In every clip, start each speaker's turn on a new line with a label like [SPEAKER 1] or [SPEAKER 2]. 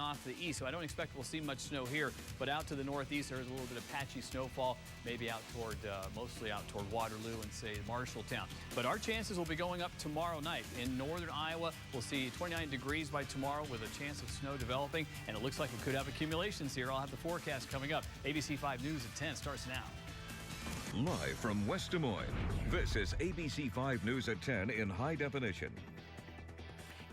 [SPEAKER 1] off to the east, so I don't expect we'll see much snow here. But out to the northeast, there's a little bit of patchy snowfall, maybe out toward, mostly out toward Waterloo and, say, Marshalltown. But our chances will be going up tomorrow night. In northern Iowa, we'll see 29 degrees by tomorrow with a chance of snow developing, and it looks like we could have accumulations here. I'll have the forecast coming up. ABC5 News at 10 starts now.
[SPEAKER 2] Live from West Des Moines, this is ABC5 News at 10 in high definition.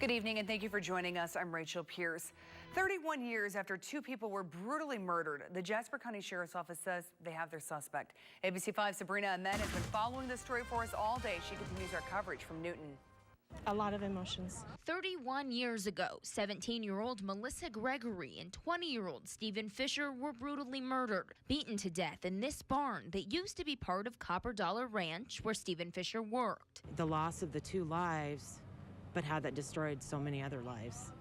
[SPEAKER 3] Good evening and thank you for joining us. I'm Rachel Pierce. 31 years after two people were brutally murdered, the Jasper County Sheriff's Office says they have their suspect. ABC5's Sabrina Ahmed has been following this story for us all day. She continues our coverage from Newton.
[SPEAKER 4] A lot of emotions.
[SPEAKER 5] 31 years ago, 17-year-old Melissa Gregory and 20-year-old Stephen Fisher were brutally murdered, beaten to death in this barn that used to be part of Copper Dollar Ranch where Stephen Fisher worked.
[SPEAKER 6] The loss of the two lives, but how that destroyed so many other lives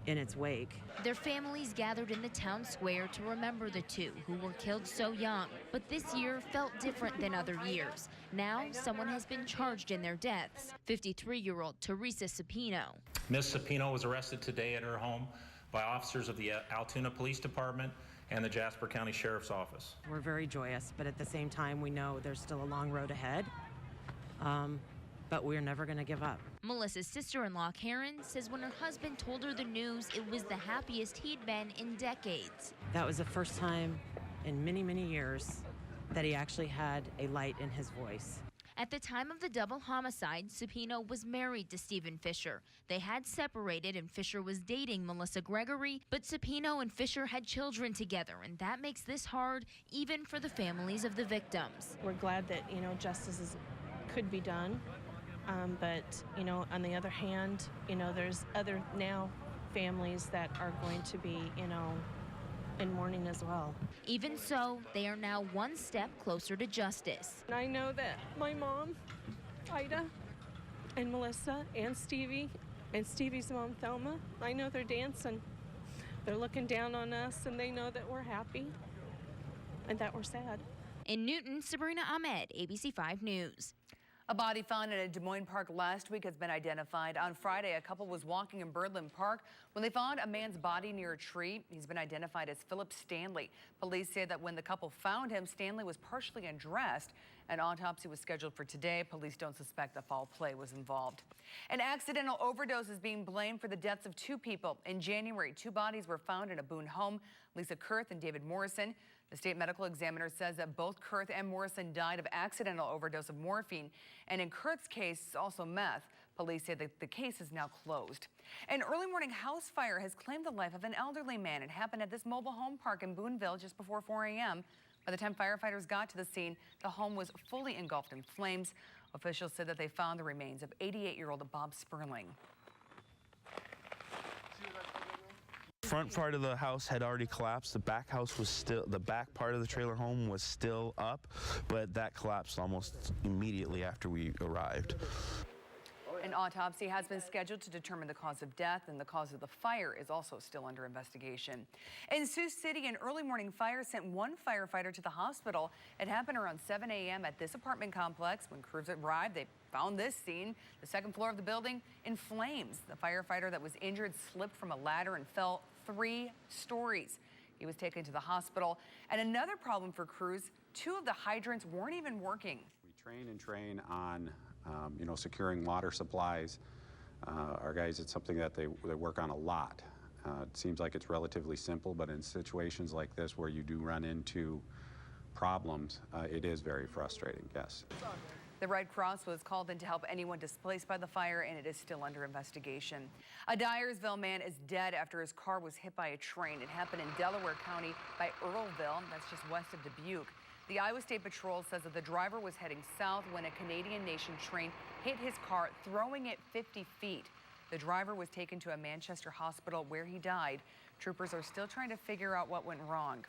[SPEAKER 6] in its wake.
[SPEAKER 5] Their families gathered in the town square to remember the two who were killed so young. But this year felt different than other years. Now someone has been charged in their deaths. 53-year-old Teresa Cepino.
[SPEAKER 7] Miss Cepino was arrested today at her home by officers of the Altoona Police Department and the Jasper County Sheriff's Office.
[SPEAKER 6] We're very joyous, but at the same time we know there's still a long road ahead. But we're never going to give up.
[SPEAKER 5] Melissa's sister-in-law, Karen, says when her husband told her the news, it was the happiest he'd been in decades.
[SPEAKER 6] That was the first time in many, many years that he actually had a light in his voice.
[SPEAKER 5] At the time of the double homicide, Cepino was married to Stephen Fisher. They had separated and Fisher was dating Melissa Gregory, but Cepino and Fisher had children together, and that makes this hard even for the families of the victims.
[SPEAKER 4] We're glad that, justice could be done. But, on the other hand, there's other now families that are going to be, in mourning as well.
[SPEAKER 5] Even so, they are now one step closer to justice.
[SPEAKER 4] I know that my mom, Ida, and Melissa, and Stevie, and Stevie's mom, Thelma, I know they're dancing. They're looking down on us, and they know that we're happy and that we're sad.
[SPEAKER 5] In Newton, Sabrina Ahmed, ABC5 News.
[SPEAKER 3] A body found in a Des Moines park last week has been identified. On Friday, a couple was walking in Birdland Park when they found a man's body near a tree. He's been identified as Philip Stanley. Police say that when the couple found him, Stanley was partially undressed. An autopsy was scheduled for today. Police don't suspect that foul play was involved. An accidental overdose is being blamed for the deaths of two people. In January, two bodies were found in a Boone home, Lisa Kurth and David Morrison. The state medical examiner says that both Kurth and Morrison died of accidental overdose of morphine. And in Kurth's case, also meth. Police say that the case is now closed. An early morning house fire has claimed the life of an elderly man. It happened at this mobile home park in Booneville just before 4 a.m. By the time firefighters got to the scene, the home was fully engulfed in flames. Officials said that they found the remains of 88-year-old Bob Sperling.
[SPEAKER 8] Front part of the house had already collapsed. The back house was still, the back part of the trailer home was still up, but that collapsed almost immediately after we arrived.
[SPEAKER 3] An autopsy has been scheduled to determine the cause of death, and the cause of the fire is also still under investigation. In Sioux City, an early morning fire sent one firefighter to the hospital. It happened around 7 a.m. at this apartment complex. When crews arrived, they found this scene, the second floor of the building in flames. The firefighter that was injured slipped from a ladder and fell 3 stories. He was taken to the hospital. And another problem for crews, 2 of the hydrants weren't even working.
[SPEAKER 9] We train on securing water supplies. Our guys, it's something that they work on a lot. It seems like it's relatively simple, but in situations like this where you do run into problems, it is very frustrating, yes.
[SPEAKER 3] The Red Cross was called in to help anyone displaced by the fire, and it is still under investigation. A Dyersville man is dead after his car was hit by a train. It happened in Delaware County by Earlville. That's just west of Dubuque. The Iowa State Patrol says that the driver was heading south when a Canadian Nation train hit his car, throwing it 50 feet. The driver was taken to a Manchester hospital where he died. Troopers are still trying to figure out what went wrong.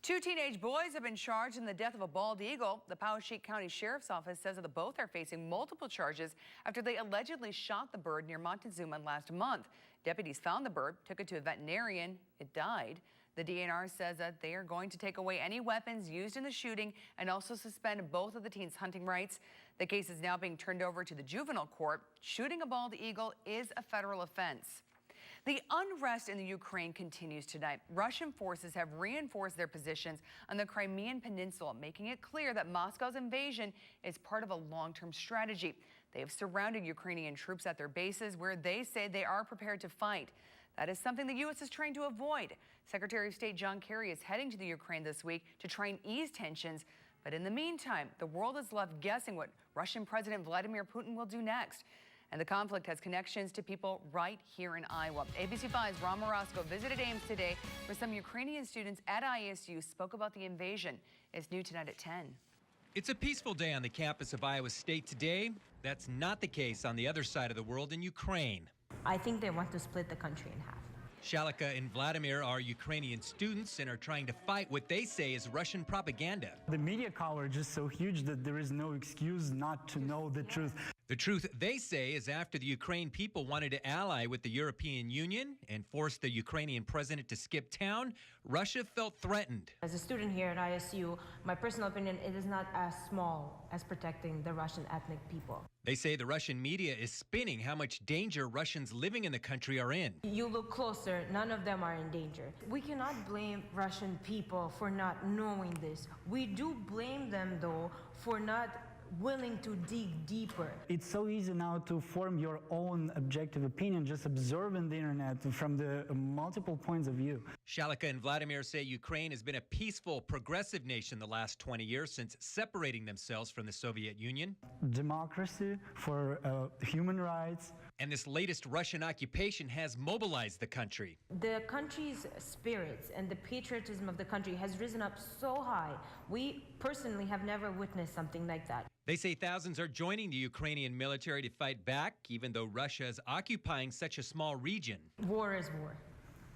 [SPEAKER 3] 2 teenage boys have been charged in the death of a bald eagle. The Poweshiek County Sheriff's Office says that the both are facing multiple charges after they allegedly shot the bird near Montezuma last month. Deputies found the bird, took it to a veterinarian. It died. The DNR says that they are going to take away any weapons used in the shooting and also suspend both of the teens' hunting rights. The case is now being turned over to the juvenile court. Shooting a bald eagle is a federal offense. The unrest in the Ukraine continues tonight. Russian forces have reinforced their positions on the Crimean Peninsula, making it clear that Moscow's invasion is part of a long-term strategy. They have surrounded Ukrainian troops at their bases where they say they are prepared to fight. That is something the U.S. is trying to avoid. Secretary of State John Kerry is heading to the Ukraine this week to try and ease tensions. But in the meantime, the world is left guessing what Russian President Vladimir Putin will do next. And the conflict has connections to people right here in Iowa. ABC5's Ron Morosco visited Ames today, where some Ukrainian students at ISU spoke about the invasion. It's new tonight at 10.
[SPEAKER 10] It's a peaceful day on the campus of Iowa State today. That's not the case on the other side of the world in Ukraine.
[SPEAKER 11] I think they want to split the country in half.
[SPEAKER 10] Shalika and Vladimir are Ukrainian students and are trying to fight what they say is Russian propaganda.
[SPEAKER 12] The media coverage is so huge that there is no excuse not to know the truth.
[SPEAKER 10] The truth, they say, is after the Ukraine people wanted to ally with the European Union and forced the Ukrainian president to skip town, Russia felt threatened.
[SPEAKER 11] As a student here at ISU, my personal opinion, it is not as small as protecting the Russian ethnic people.
[SPEAKER 10] They say the Russian media is spinning how much danger Russians living in the country are in.
[SPEAKER 11] You look closer, none of them are in danger. We cannot blame Russian people for not knowing this. We do blame them, though, for not willing to dig deeper.
[SPEAKER 12] It's so easy now to form your own objective opinion, just observing the internet from the multiple points of view.
[SPEAKER 10] Shalika and Vladimir say Ukraine has been a peaceful, progressive nation the last 20 years since separating themselves from the Soviet Union.
[SPEAKER 12] Democracy, for human rights.
[SPEAKER 10] And this latest Russian occupation has mobilized the country.
[SPEAKER 11] The country's spirits and the patriotism of the country has risen up so high. We personally have never witnessed something like that.
[SPEAKER 10] They say thousands are joining the Ukrainian military to fight back, even though Russia is occupying such a small region.
[SPEAKER 11] War is war,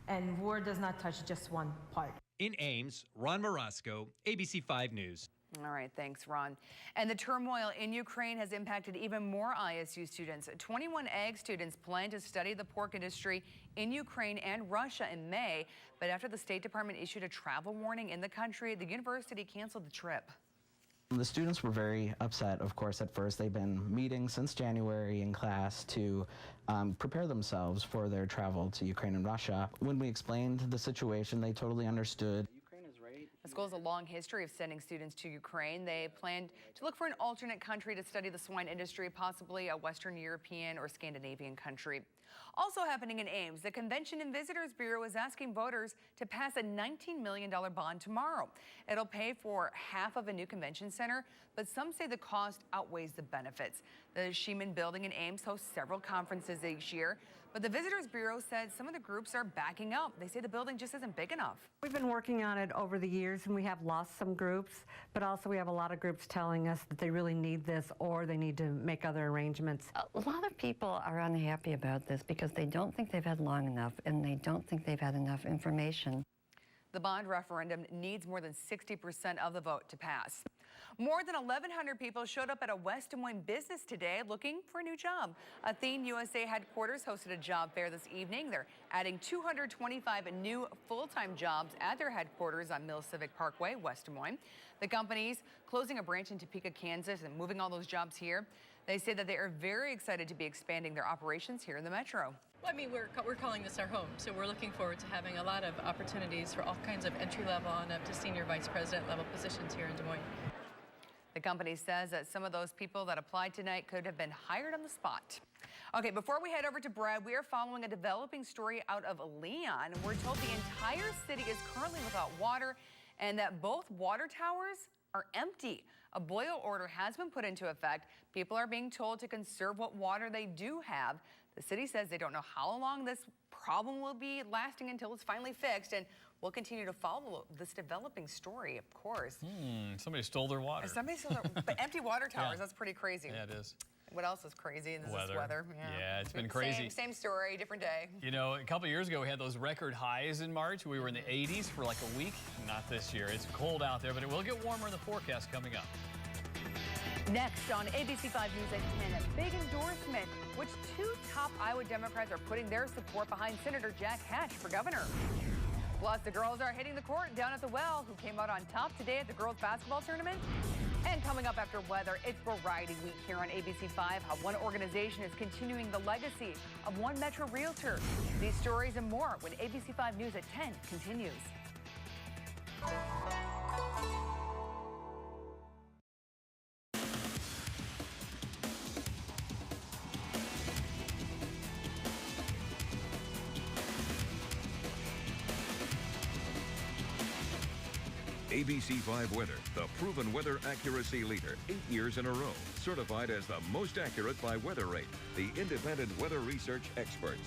[SPEAKER 11] and war does not touch just one part.
[SPEAKER 10] In Ames, Ron Morosco, ABC5 News.
[SPEAKER 3] All right, thanks, Ron. And the turmoil in Ukraine has impacted even more ISU students. 21 ag students plan to study the pork industry in Ukraine and Russia in May, but after the State Department issued a travel warning in the country, the university canceled the trip.
[SPEAKER 13] The students were very upset, of course, at first. They've been meeting since January in class to prepare themselves for their travel to Ukraine and Russia. When we explained the situation, they totally understood.
[SPEAKER 3] The school has a long history of sending students to Ukraine. They planned to look for an alternate country to study the swine industry, possibly a Western European or Scandinavian country. Also happening in Ames, the Convention and Visitors Bureau is asking voters to pass a $19 million bond tomorrow. It'll pay for half of a new convention center, but some say the cost outweighs the benefits. The Sheeman Building in Ames hosts several conferences each year, but the Visitors Bureau said some of the groups are backing up. They say the building just isn't big enough.
[SPEAKER 14] We've been working on it over the years, and we have lost some groups, but also we have a lot of groups telling us that they really need this or they need to make other arrangements.
[SPEAKER 15] A lot of people are unhappy about this because they don't think they've had long enough and they don't think they've had enough information.
[SPEAKER 3] The bond referendum needs more than 60% of the vote to pass. More than 1,100 people showed up at a West Des Moines business today looking for a new job. Athene USA headquarters hosted a job fair this evening. They're adding 225 new full-time jobs at their headquarters on Mill Civic Parkway, West Des Moines. The company's closing a branch in Topeka, Kansas, and moving all those jobs here. They say that they are very excited to be expanding their operations here in the metro.
[SPEAKER 16] Well, I mean, we're calling this our home, so we're looking forward to having a lot of opportunities for all kinds of entry-level and up to senior vice president level positions here in Des Moines.
[SPEAKER 3] The company says that some of those people that applied tonight could have been hired on the spot. Okay, before we head over to Brad, we are following a developing story out of Leon. We're told the entire city is currently without water and that both water towers are empty. A boil order has been put into effect. People are being told to conserve what water they do have. The city says they don't know how long this problem will be lasting until it's finally fixed, and we'll continue to follow this developing story, of course.
[SPEAKER 1] Somebody stole their water.
[SPEAKER 3] Somebody stole their, but empty water towers, that's pretty crazy.
[SPEAKER 1] Yeah, it is.
[SPEAKER 3] What else is crazy? This is weather.
[SPEAKER 1] Yeah, it's been crazy.
[SPEAKER 3] Same story, different day.
[SPEAKER 1] You know, a couple years ago, we had those record highs in March. We were in the 80s for like a week. Not this year. It's cold out there, but it will get warmer in the forecast coming up.
[SPEAKER 3] Next on ABC5 News at 10, a big endorsement. Which two top Iowa Democrats are putting their support behind Senator Jack Hatch for governor? Plus, the girls are hitting the court down at the Well, who came out on top today at the girls' basketball tournament. And coming up after weather, it's Variety Week here on ABC5. How one organization is continuing the legacy of one Metro realtor. These stories and more when ABC5 News at 10 continues.
[SPEAKER 2] ABC5 Weather, the proven weather accuracy leader, 8 years in a row. Certified as the most accurate by Weather Rate, the independent weather research experts.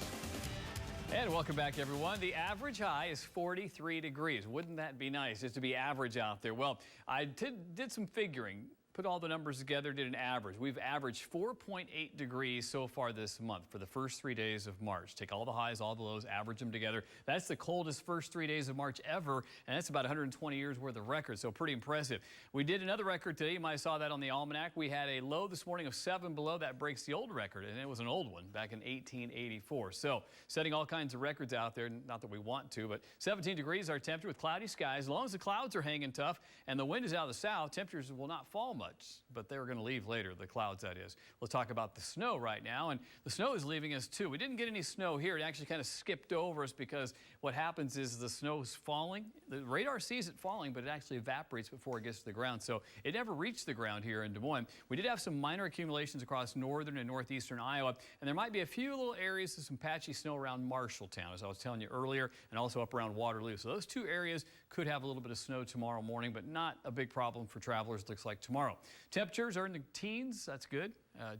[SPEAKER 1] And welcome back, everyone. The average high is 43 degrees. Wouldn't that be nice just to be average out there? Well, I did some figuring. Put all the numbers together, did an average. We've averaged 4.8 degrees so far this month for the first 3 days of March. Take all the highs, all the lows, average them together. That's the coldest first 3 days of March ever, and that's about 120 years worth of records, so pretty impressive. We did another record today. You might have saw that on the almanac. We had a low this morning of 7 below. That breaks the old record, and it was an old one back in 1884. So setting all kinds of records out there, not that we want to, but 17 degrees our temperature with cloudy skies. As long as the clouds are hanging tough and the wind is out of the south, temperatures will not fall much. But they're going to leave later, the clouds that is. Let's talk about the snow right now, and the snow is leaving us too. We didn't get any snow here. It actually kind of skipped over us because what happens is the snow is falling. The radar sees it falling, but it actually evaporates before it gets to the ground. So it never reached the ground here in Des Moines. We did have some minor accumulations across northern and northeastern Iowa, and there might be a few little areas of some patchy snow around Marshalltown, as I was telling you earlier, and also up around Waterloo. So those two areas could have a little bit of snow tomorrow morning, but not a big problem for travelers, looks like tomorrow. Temperatures are in the teens. That's good.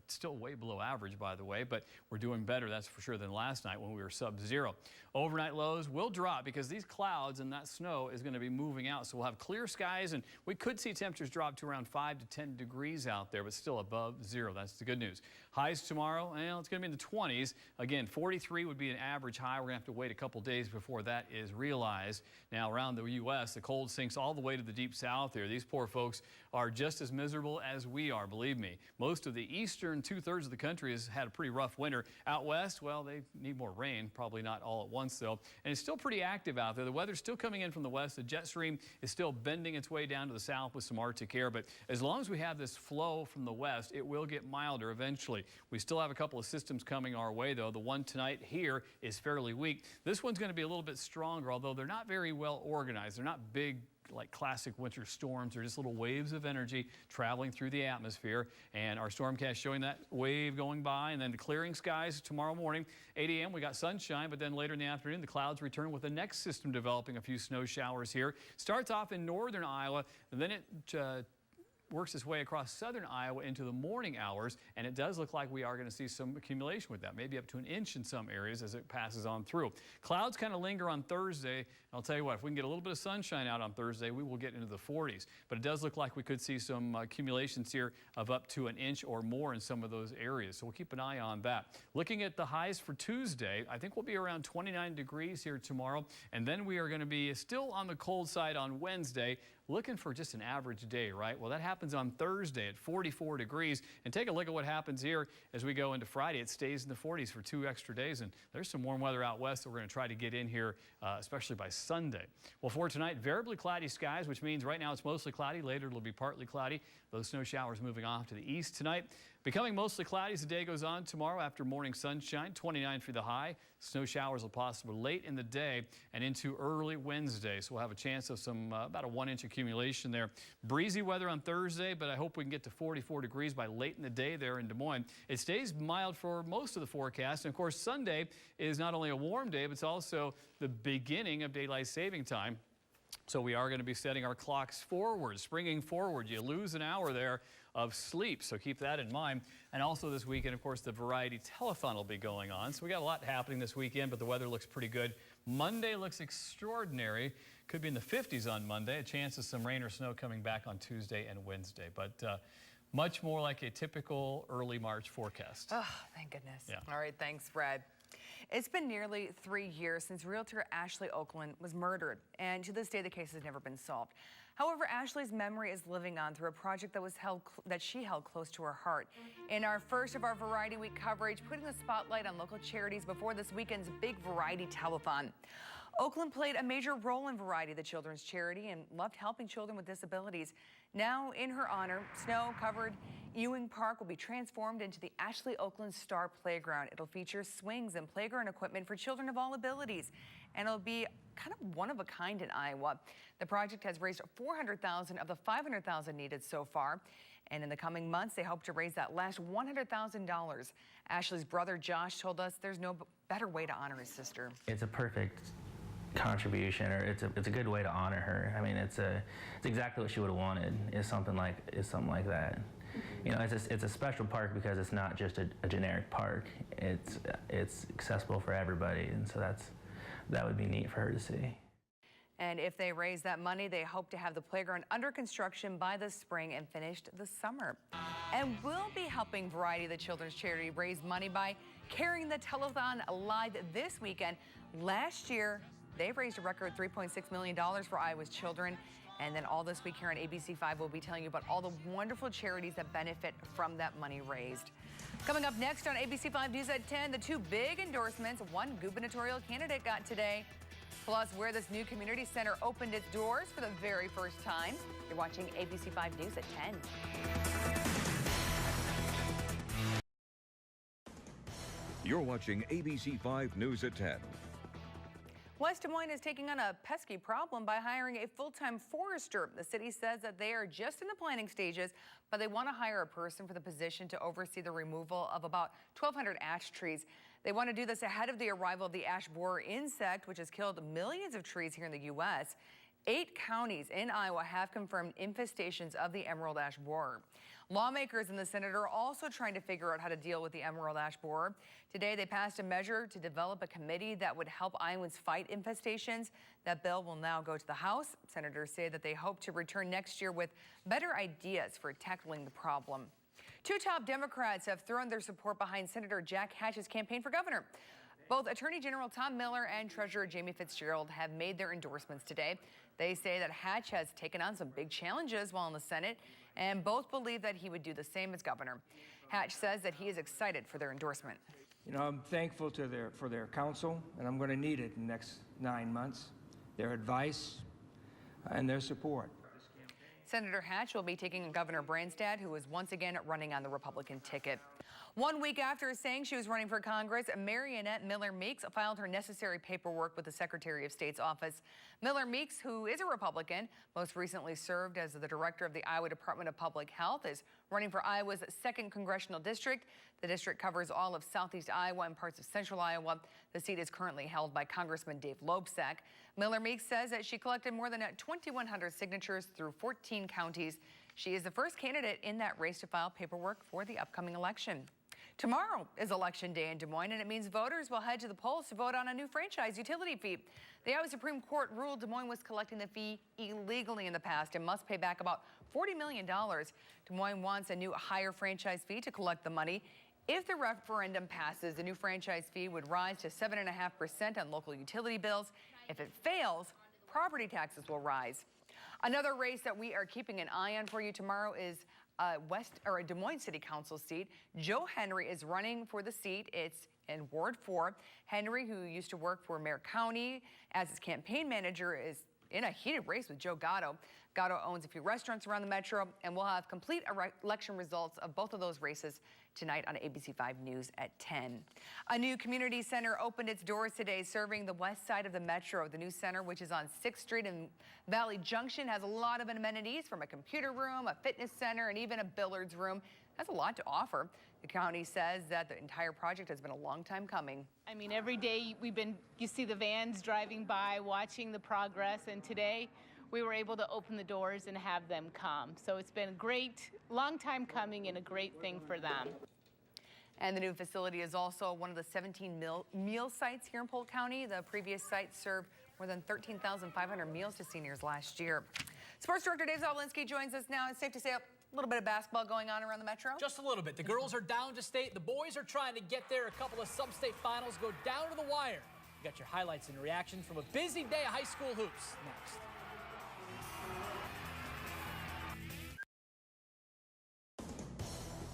[SPEAKER 1] Still way below average, by the way, but we're doing better, that's for sure, than last night when we were sub-zero. Overnight lows will drop because these clouds and that snow is going to be moving out, so we'll have clear skies, and we could see temperatures drop to around 5 to 10 degrees out there, but still above zero. That's the good news. Highs tomorrow, well, it's going to be in the 20s. Again, 43 would be an average high. We're going to have to wait a couple days before that is realized. Now, around the U.S., the cold sinks all the way to the deep south here. These poor folks are just as miserable as we are, believe me. Most of the eastern two-thirds of the country has had a pretty rough winter. Out west, well, they need more rain, probably not all at once, though. And it's still pretty active out there. The weather's still coming in from the west. The jet stream is still bending its way down to the south with some Arctic air. But as long as we have this flow from the west, it will get milder eventually. We still have a couple of systems coming our way, though. The one tonight here is fairly weak. This one's going to be a little bit stronger, although they're not very well organized. They're not big, like classic winter storms. They're just little waves of energy traveling through the atmosphere, and our stormcast showing that wave going by, and then the clearing skies tomorrow morning. 8 a.m. we got sunshine, but then later in the afternoon the clouds return with the next system developing a few snow showers here. Starts off in northern Iowa, and then it works its way across southern Iowa into the morning hours, and it does look like we are going to see some accumulation with that, maybe up to an inch in some areas as it passes on through. Clouds kind of linger on Thursday, and I'll tell you what, if we can get a little bit of sunshine out on Thursday, we will get into the 40s. But it does look like we could see some accumulations here of up to an inch or more in some of those areas, so we'll keep an eye on that. Looking at the highs for Tuesday, I think we'll be around 29 degrees here tomorrow, and then we are going to be still on the cold side on Wednesday, looking for just an average day, right? Well, that happens on Thursday at 44 degrees. And take a look at what happens here as we go into Friday. It stays in the 40s for 2 extra days. And there's some warm weather out west that we're going to try to get in here, especially by Sunday. Well, for tonight, variably cloudy skies, which means right now it's mostly cloudy. Later it'll be partly cloudy. Those snow showers moving off to the east tonight. Becoming mostly cloudy as the day goes on tomorrow after morning sunshine, 29 for the high. Snow showers will possible late in the day and into early Wednesday. So we'll have a chance of some about a 1-inch accumulation there. Breezy weather on Thursday, but I hope we can get to 44 degrees by late in the day there in Des Moines. It stays mild for most of the forecast. And of course, Sunday is not only a warm day, but it's also the beginning of daylight saving time. So we are going to be setting our clocks forward, springing forward. You lose an hour there of sleep, so keep that in mind. And also this weekend, of course, the Variety Telethon will be going on. So we got a lot happening this weekend, but the weather looks pretty good. Monday looks extraordinary. Could be in the 50s on Monday. A chance of some rain or snow coming back on Tuesday and Wednesday. But much more like a typical early March forecast.
[SPEAKER 3] Oh, thank goodness.
[SPEAKER 1] Yeah.
[SPEAKER 3] All right, thanks, Fred. It's been nearly 3 years since realtor Ashley Oakland was murdered, and to this day the case has never been solved. However, Ashley's memory is living on through a project that she held close to her heart. In our first of our Variety Week coverage, putting the spotlight on local charities before this weekend's big Variety Telethon. Oakland played a major role in Variety, the children's charity, and loved helping children with disabilities. Now, in her honor, snow-covered Ewing Park will be transformed into the Ashley Oakland Star Playground. It'll feature swings and playground equipment for children of all abilities, and it'll be kind of one of a kind in Iowa. The project has raised $400,000 of the $500,000 needed so far, and in the coming months, they hope to raise that last $100,000. Ashley's brother Josh told us there's no better way to honor his sister.
[SPEAKER 17] It's a perfect contribution, or it's a good way to honor her. I mean, it's exactly what she would have wanted. Is something like that. You know, it's a special park because it's not just a generic park. It's accessible for everybody, and so that would be neat for her to see.
[SPEAKER 3] And if they raise that money, they hope to have the playground under construction by the spring and finished this summer. And we'll be helping Variety, the children's charity, raise money by carrying the telethon live this weekend. Last year, they raised a record $3.6 million for Iowa's children. And then all this week here on ABC5, we'll be telling you about all the wonderful charities that benefit from that money raised. Coming up next on ABC5 News at 10, the two big endorsements one gubernatorial candidate got today, plus where this new community center opened its doors for the very first time. You're watching ABC5 News at 10.
[SPEAKER 2] You're watching ABC5 News at 10.
[SPEAKER 3] West Des Moines is taking on a pesky problem by hiring a full-time forester. The city says that they are just in the planning stages, but they want to hire a person for the position to oversee the removal of about 1,200 ash trees. They want to do this ahead of the arrival of the ash borer insect, which has killed millions of trees here in the U.S. 8 counties in Iowa have confirmed infestations of the emerald ash borer. Lawmakers in the Senate are also trying to figure out how to deal with the emerald ash borer. Today, they passed a measure to develop a committee that would help Iowans fight infestations. That bill will now go to the House. Senators say that they hope to return next year with better ideas for tackling the problem. 2 top Democrats have thrown their support behind Senator Jack Hatch's campaign for governor. Both Attorney General Tom Miller and Treasurer Jamie Fitzgerald have made their endorsements today. They say that Hatch has taken on some big challenges while in the Senate, and both believe that he would do the same as governor. Hatch says that he is excited for their endorsement.
[SPEAKER 18] You know, I'm thankful for their counsel, and I'm going to need it in the next 9 months, their advice and their support.
[SPEAKER 3] Senator Hatch will be taking on Governor Branstad, who is once again running on the Republican ticket. 1 week after saying she was running for Congress, Marionette Miller Meeks filed her necessary paperwork with the Secretary of State's office. Miller Meeks, who is a Republican, most recently served as the director of the Iowa Department of Public Health, is running for Iowa's 2nd Congressional District. The district covers all of southeast Iowa and parts of central Iowa. The seat is currently held by Congressman Dave Loebsack. Miller Meeks says that she collected more than 2,100 signatures through 14 counties. She is the first candidate in that race to file paperwork for the upcoming election. Tomorrow is Election Day in Des Moines, and it means voters will head to the polls to vote on a new franchise utility fee. The Iowa Supreme Court ruled Des Moines was collecting the fee illegally in the past and must pay back about $40 million. Des Moines wants a new higher franchise fee to collect the money. If the referendum passes, the new franchise fee would rise to 7.5% on local utility bills. If it fails, property taxes will rise. Another race that we are keeping an eye on for you tomorrow is a Des Moines City Council seat. Joe Henry is running for the seat. It's in Ward 4. Henry, who used to work for Mayor County as his campaign manager, is in a heated race with Joe Gatto. Gatto owns a few restaurants around the metro, and we'll have complete election results of both of those races tonight on ABC5 News at 10. A new community center opened its doors today, serving the west side of the metro. The new center, which is on 6th Street in Valley Junction, has a lot of amenities, from a computer room, a fitness center, and even a billiards room. Has a lot to offer. The county says that the entire project has been a long time coming.
[SPEAKER 19] I mean, every day you see the vans driving by, watching the progress, and today we were able to open the doors and have them come. So it's been a great, long time coming and a great thing for them.
[SPEAKER 3] And the new facility is also one of the 17 meal sites here in Polk County. The previous site served more than 13,500 meals to seniors last year. Sports Director Dave Zawolinsky joins us now. It's safe to say a little bit of basketball going on around the metro?
[SPEAKER 20] Just a little bit. The girls are down to state. The boys are trying to get there. A couple of sub-state finals go down to the wire. You got your highlights and reactions from a busy day of high school hoops next.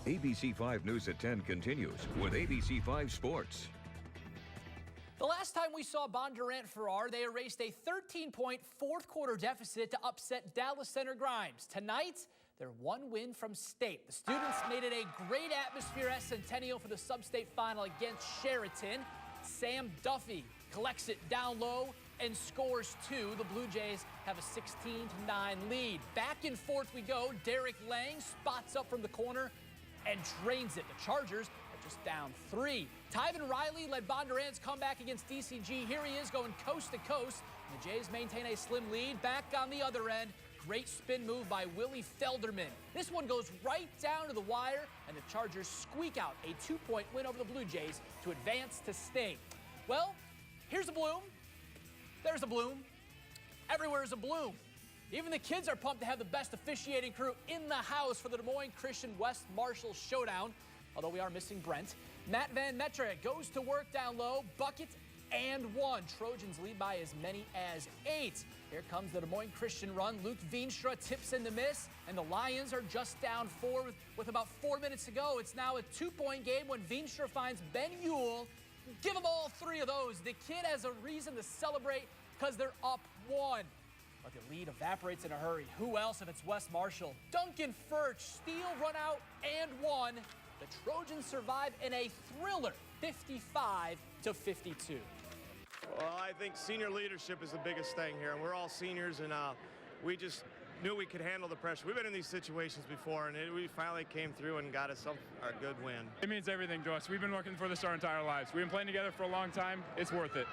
[SPEAKER 2] ABC5 News at 10 continues with ABC5 Sports.
[SPEAKER 20] The last last time we saw Bondurant-Farrar, they erased a 13-point fourth-quarter deficit to upset Dallas Center Grimes. Tonight, they're one win from state. The students made it a great atmosphere at Centennial for the sub-state final against Sheraton. Sam Duffy collects it down low and scores 2. The Blue Jays have a 16-9 lead. Back and forth we go. Derek Lang spots up from the corner and drains it. The Chargers are just down 3. Tyven Riley led Bondurant's comeback against DCG. Here he is going coast to coast. The Jays maintain a slim lead. Back on the other end, great spin move by Willie Felderman. This one goes right down to the wire, and the Chargers squeak out a 2-point win over the Blue Jays to advance to state. Well, here's a bloom. There's a bloom. Everywhere's a bloom. Even the kids are pumped to have the best officiating crew in the house for the Des Moines Christian West Marshall Showdown, although we are missing Brent. Matt Van Metre goes to work down low, bucket and 1. Trojans lead by as many as 8. Here comes the Des Moines Christian run. Luke Veenstra tips in the miss, and the Lions are just down 4 with about 4 minutes to go. It's now a 2-point game when Veenstra finds Ben Ewell. Give them all 3 of those. The kid has a reason to celebrate because they're up 1. But the lead evaporates in a hurry. Who else if it's West Marshall? Duncan Furch, steal, run out, and 1. The Trojans survive in a thriller, 55-52.
[SPEAKER 21] Well, I think senior leadership is the biggest thing here, and we're all seniors, and we just knew we could handle the pressure. We've been in these situations before, and we finally came through and got us a good win.
[SPEAKER 22] It means everything to us. We've been working for this our entire lives. We've been playing together for a long time. It's worth it.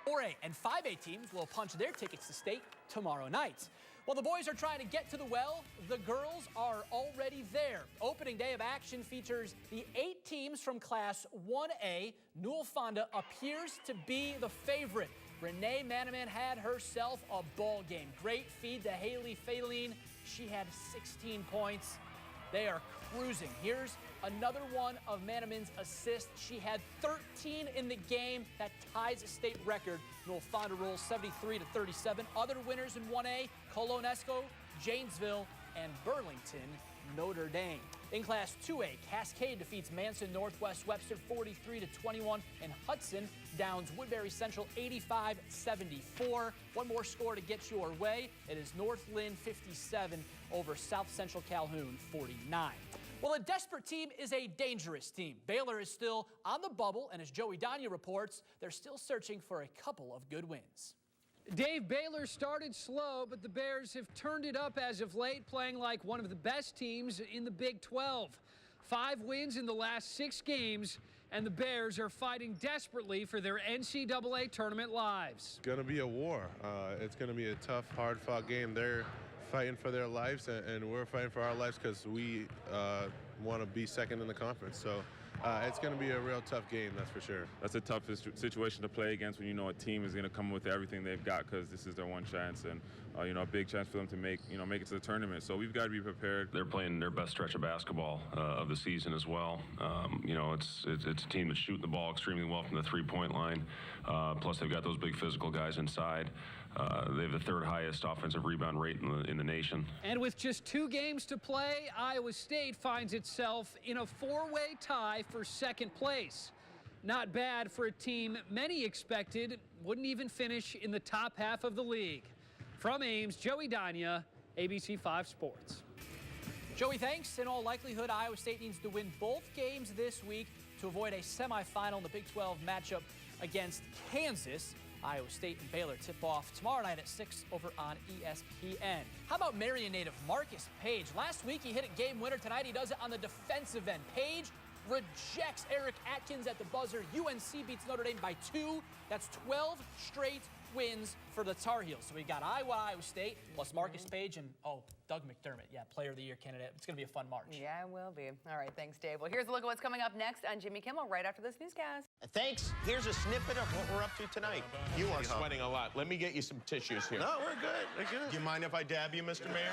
[SPEAKER 20] 4A and 5A teams will punch their tickets to state tomorrow night. While the boys are trying to get to the well, the girls are already there. Opening day of action features the 8 teams from Class 1A. Newell Fonda appears to be the favorite. Renee Manaman had herself a ball game. Great feed to Haley Faline. She had 16 points. They are cruising. Here's another one of Manaman's assists. She had 13 in the game. That ties a state record. Newell Fonda rolls 73-37. Other winners in 1A, Colonesco, Janesville, and Burlington, Notre Dame. In Class 2A, Cascade defeats Manson Northwest Webster 43-21, and Hudson downs Woodbury Central 85-74. One more score to get your way. It is North Lynn 57 over South Central Calhoun 49. Well, a desperate team is a dangerous team. Baylor is still on the bubble, and as Joey Danya reports, they're still searching for a couple of good wins.
[SPEAKER 23] Dave, Baylor started slow, but the Bears have turned it up as of late, playing like one of the best teams in the Big 12. 5 wins in the last 6 games, and the Bears are fighting desperately for their NCAA tournament lives.
[SPEAKER 24] It's going to be a war. It's going to be a tough, hard-fought game. They're fighting for their lives, and we're fighting for our lives because we want to be second in the conference. So it's going to be a real tough game, that's for sure.
[SPEAKER 25] That's a tough situation to play against when you know a team is going to come with everything they've got because this is their one chance and a big chance for them to make it to the tournament. So we've got to be prepared.
[SPEAKER 26] They're playing their best stretch of basketball of the season as well. It's a team that's shooting the ball extremely well from the three-point line. Plus they've got those big physical guys inside. They have the 3rd highest offensive rebound rate in the nation.
[SPEAKER 23] And with just 2 games to play, Iowa State finds itself in a 4-way tie for 2nd place. Not bad for a team many expected wouldn't even finish in the top half of the league. From Ames, Joey Danya, ABC5 Sports.
[SPEAKER 20] Joey, thanks. In all likelihood, Iowa State needs to win both games this week to avoid a semifinal in the Big 12 matchup against Kansas. Iowa State and Baylor tip off tomorrow night at 6 over on ESPN. How about Marion native Marcus Page? Last week he hit a game winner. Tonight he does it on the defensive end. Page rejects Eric Atkins at the buzzer. UNC beats Notre Dame by 2. That's 12 straight wins for the Tar Heels. So we got Iowa State, plus Marcus Page, and Doug McDermott. Yeah, Player of the Year candidate. It's going to be a fun March.
[SPEAKER 3] Yeah, it will be. All right, thanks, Dave. Well, here's a look at what's coming up next on Jimmy Kimmel right after this newscast.
[SPEAKER 27] Thanks. Here's a snippet of what we're up to tonight. You are sweating a lot. Let me get you some tissues here. No, we're good. We're good. Do you mind if I dab you, Mr. Mayor?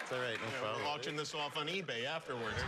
[SPEAKER 27] It's all right, no problem. We'll auction this off on eBay afterwards.